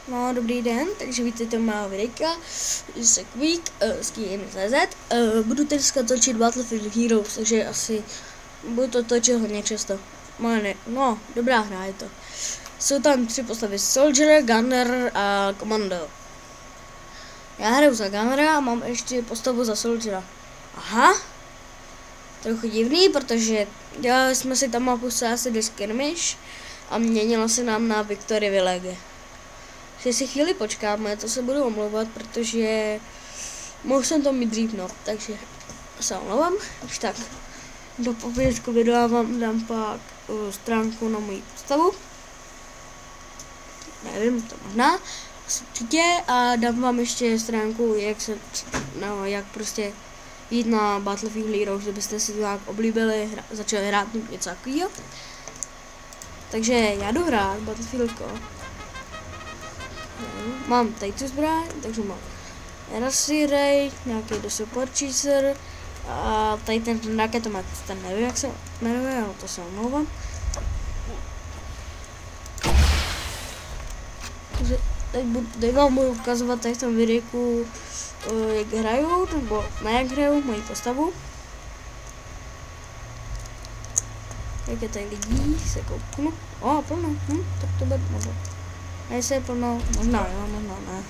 No, dobrý den, takže vítejte u mého videjka, se Quick z Game.cz. Budu teďka točit Battlefield Heroes, takže asi budu to točit hodně často. No, dobrá hra je to. Jsou tam 3 postavy, Soldier, Gunner a Commando. Já hraju za Gunnera a mám ještě postavu za Soldiera. Aha, trochu divný, protože dělali jsme si tam mapu asi skirmish a měnilo se nám na Victory Village. Si chvíli počkáme, to se budu omlouvat, protože mohl jsem to mít dřív, no, takže se omlouvám. Už tak, do popisku videa vám dám pak stránku na moji postavu. Nevím, to možná, určitě, a dám vám ještě stránku, jak prostě jít na Battlefield Heroes, kdybyste si to nějak oblíbili, začali hrát něco takového. Takže já jdu hrát Battlefieldko. Mám tady tu zbraň, takže mám Energy Ray, nějaký do Support Chaser a tady ten raketomet, ten nevím, jak se jmenuje, ale to se omlouvám. Takže teď vám budu ukazovat tady v tom videjku, jak hraju, nebo ne jak hraju, moji postavu. Jak je tady lidí, se kouknu. Plno, tak to bude možná. Jestli je plno, možná jo, možná ne.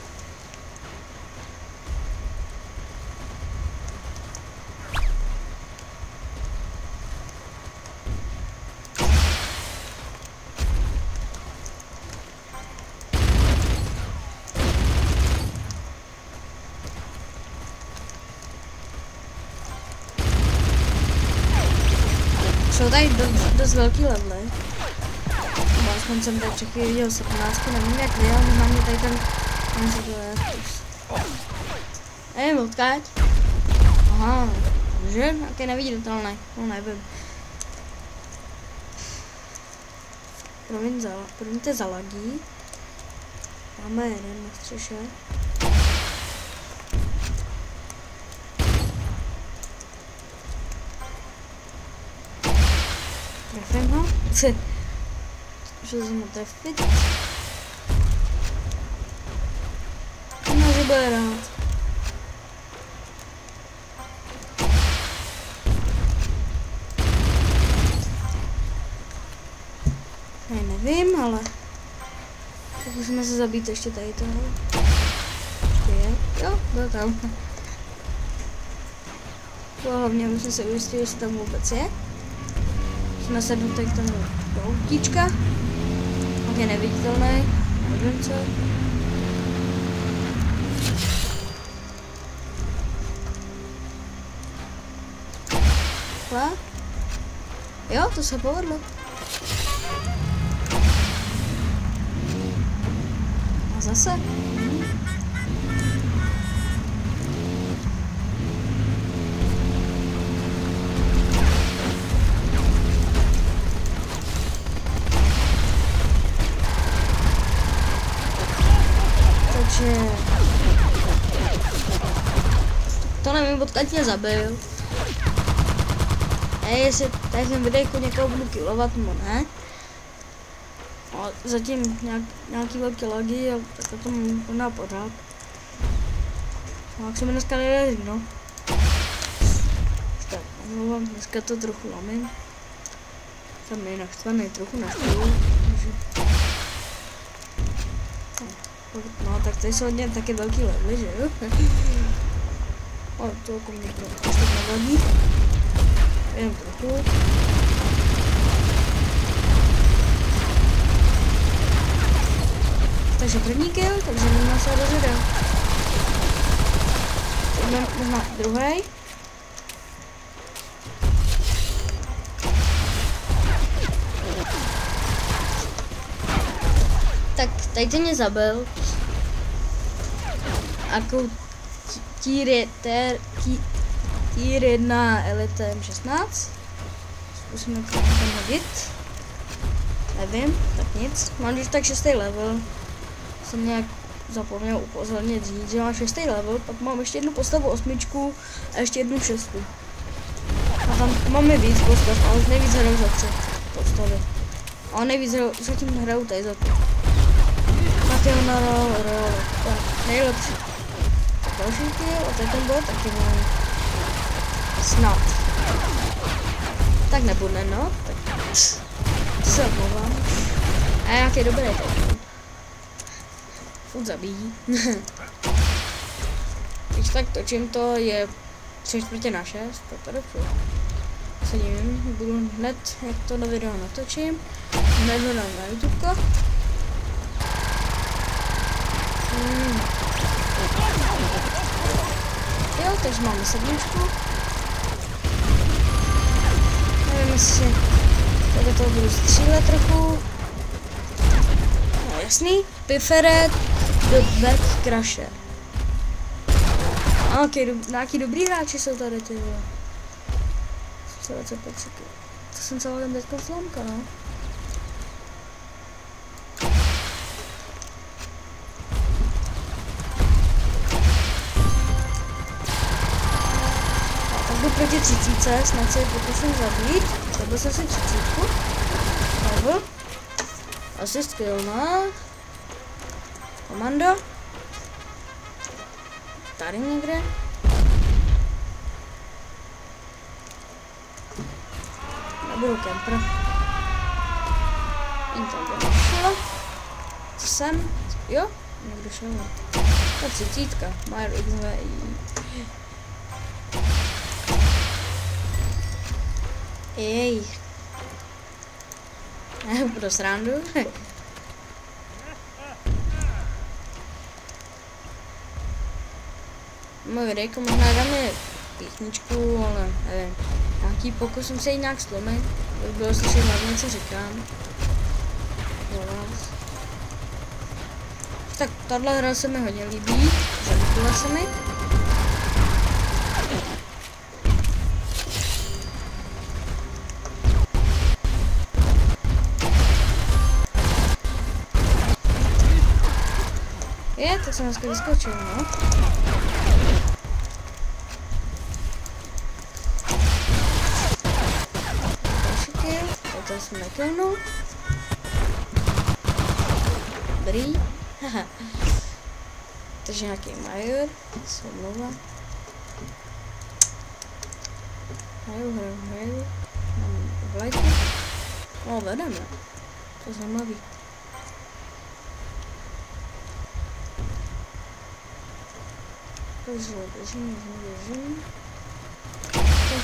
Jsou tady dost velký levely. Aspoň jsem tady všechny viděl 17, nevím jak vy, ale možná mě tady ten co to je. Nevím, odkáď. Aha, že? Jaký neviditelný, no nevím. Promiňte za lagí. Máme jeden na střeše. Trefím ho? Že jsem ho trefit. No, že bude rád. Nevím, ale pokusíme se zabít ještě tady toho. Jo, byl tam. Hlavně musím se ujistit, jestli tam vůbec je. Nasednu tady tam do autíčka. Je neviditelný, nevím co. Jo, to se povedlo. A zase. To nevím, odkud mě zabil. Jestli tady jsem videjku někoho budu killovat, nebo ne. Ale zatím nějaký velký lagy, ale tak to možná pořád. No, jak se mi dneska nedaří, no. Tak, omlouvám, dneska to trochu lamím. Jsem nenaštvaný, trochu naštvaný. No, tak tady jsou hodně taky velký levely, že jo? To jako mě to ještě nevadí. Jenom trochu. Takže první kill, takže možná se rozjedem. Možná druhý. Tak tady ten mě zabil. Jako tier 1 Elite M16. Zkusíme to tam hodit. Nevím, tak nic. Mám už tak 6. level. Jsem nějak zapomněl upozornit říct, že mám 6. level, pak mám ještě jednu postavu 8 a ještě jednu 6. A tam máme víc postav, ale nejvíc hraju za 3 postavy. A nejvíc zatím hraju tady za to. Tak jo, na rol, nejlepší. Další kill a ten byl taky můj. Snad. Tak nebude, no. Tak se omlouvám. A nějaký dobrý teď. Furt zabíjí. Když tak točím to je 3/4/6, to je dobře. Se divím, budu hned, jak to do videa natočím, hned ho dám na YouTubeko. Jo, takže máme 7. Nevím, jestli tady toho budu střílet trochu. No jasný, Piferet do Back Crusher. A nějaký dobrý hráči jsou tady, ty vole. 25 sekund. To jsem celkem teďka zlomka, no. Tak jdu proti 30, snad se je pokusím zabít. Zabil jsem si 30. Level. Asist kill na komando. Tady někde. Nebudu kemper. Jen tam došlo. Co jsem? Jo? Někdo šel. To je 30. Majer XVI. Jej. Pro srandu. Můj videjko možná dáme písničku, ale nevím. Nějaký pokusím se jí nějak slomit, aby bylo slyšet hlavně, co říkám. Tak tahle hra se mi hodně líbí, zalíbila se mi. Tak jsem dneska vyskočil, no. Další kill, to jsem nekilnul. Dobrý, haha. Takže nějaký major, se omlouvám. Hraju. Mám vlajku. No, vedeme. To je zajímavý. Držím.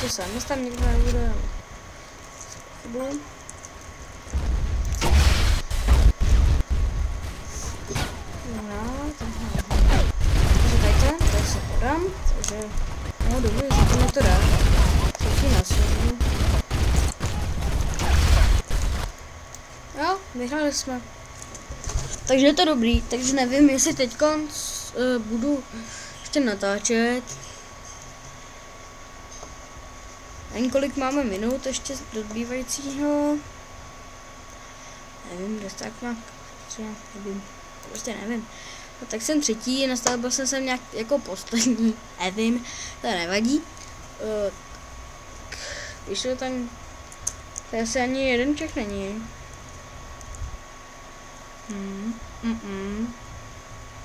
To sám, jestli tam někdo nebude. Chybu. Takže tady se podám, takže no dobrý, že to mi to dá. Všechny na světlu. Jo, vyhráli jsme. Takže je to dobrý, takže nevím, jestli teďkonc budu ještě natáčet. Nevím, kolik máme minut ještě do zbývajícího. Nevím, dost tak má. Nevím. Prostě nevím. No, tak jsem 3. nastavil jsem se nějak jako poslední. Nevím, to nevadí. Když to tam... To asi ani jeden ček není.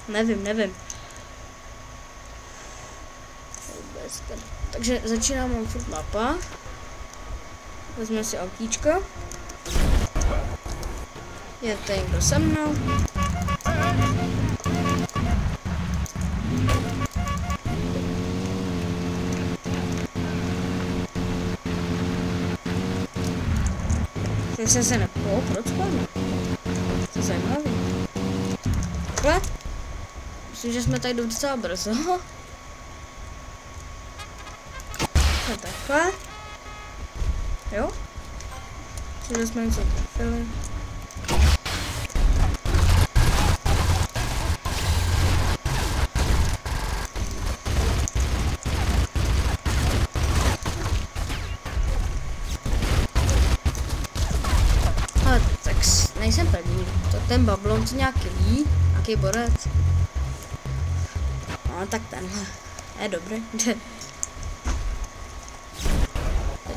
Nevím. Takže začínáme furt mapa. Vezmeme si autíčko. Je tady někdo se mnou. Teď jsem se proč spadl? To je zajímavý. Takhle? Myslím, že jsme tady docela brzo. A takhle. Jo? Myslím, že jsme něco trefili. Ale tak nejsem první. To ten bablon co nějaký ví, nějaký borec. No tak tenhle. Je dobrý.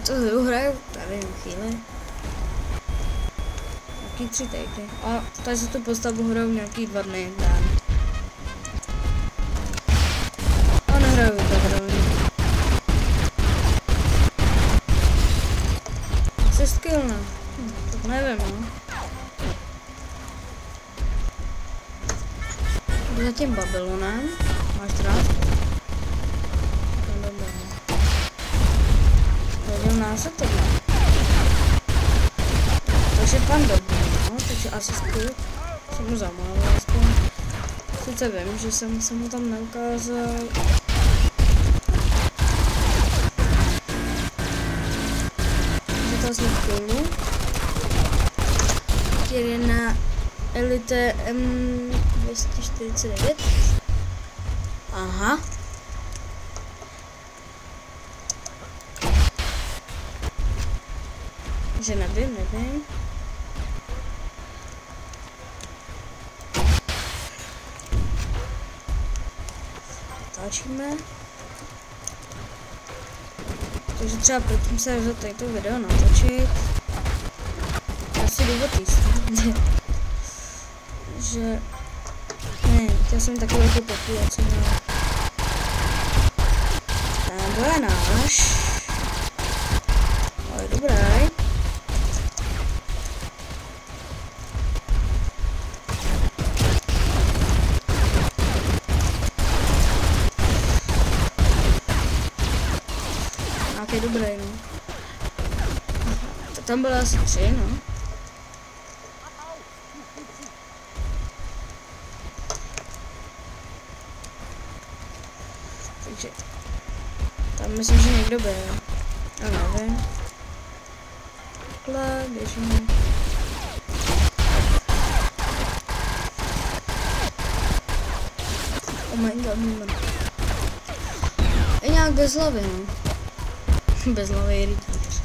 To hru hraju, nevím, chvíli. nějaký 3 týdny. A tady se tu postavu hraju nějaký 2 dny, dán. A nehraju to hlavně. Asi skill, ne? Tak nevím, no. Jdu za tím Babylonem. Máš rád? No dobré. Hodil nás tohle. Takže pan dobrý, no, takže asi skill. Jsem mu zamával aspoň. Sice vím, že jsem mu tam neukázal. Že to vlastně skillu. Který je na Elite M249. Aha. Že nevím. Táčíme. Takže třeba proto se rozhodl tady to video natočit. Asi důvod jistý. Že... Ne, chtěl jsem takovou velkou populaci, no. To je náš. Ale dobrý. Nějaký dobrý, no. To tam bylo asi 3, no. Takže tam myslím, že někdo byl. Já nevím. Takhle, běžíme. Oh my god, moment. Je nějak bez hlavy, no. Bez hlavy je rytíř.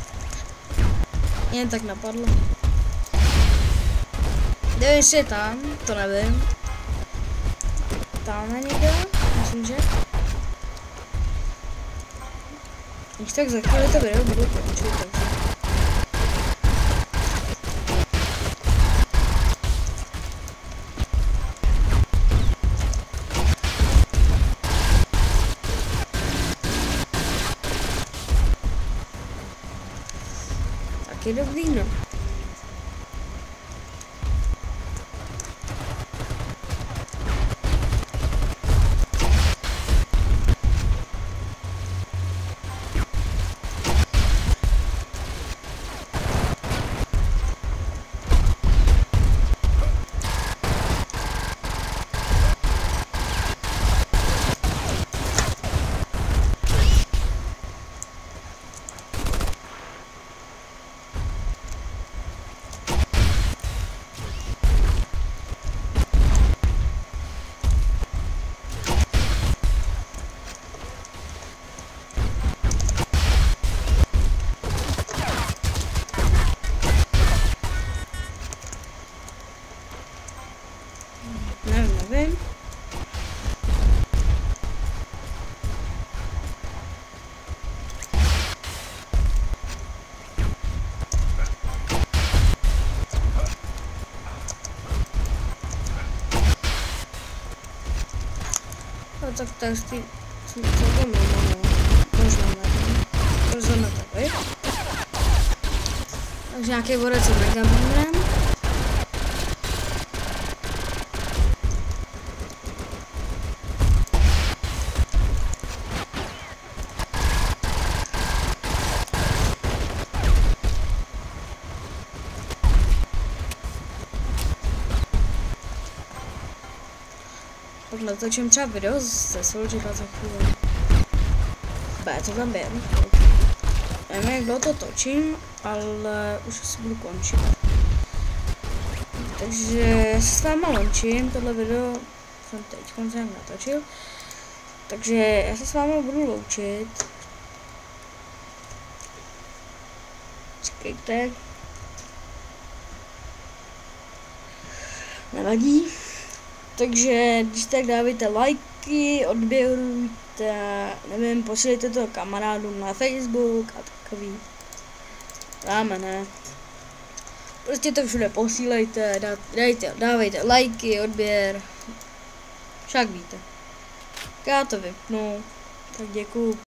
Jen tak napadlo. Nevím, jestli je tam, to nevím. Tam je někdo, myslím, že. Když tak za chvíli to video budu končit, takže. Tak je dobrý, no. Nevím. No tak tady jsem celkem možná nevím. Rozhodne takový. Takže nějaký vodec s megabimrem. Pak natočím třeba video ze Soldiera za chvíli. To tam během. Nevím, jak dlouho to točím, ale už asi budu končit. Takže se s váma loučím, tohle video jsem teď nějak natočil. Takže já se s váma budu loučit. Čekejte. Nevadí. Takže když tak dávajte lajky, odběrujte, nevím, posílejte to kamarádům na Facebook a takový. Dáme, ne? prostě to všude posílejte, dávejte lajky, odběr, však víte. Já to vypnu, tak děkuju.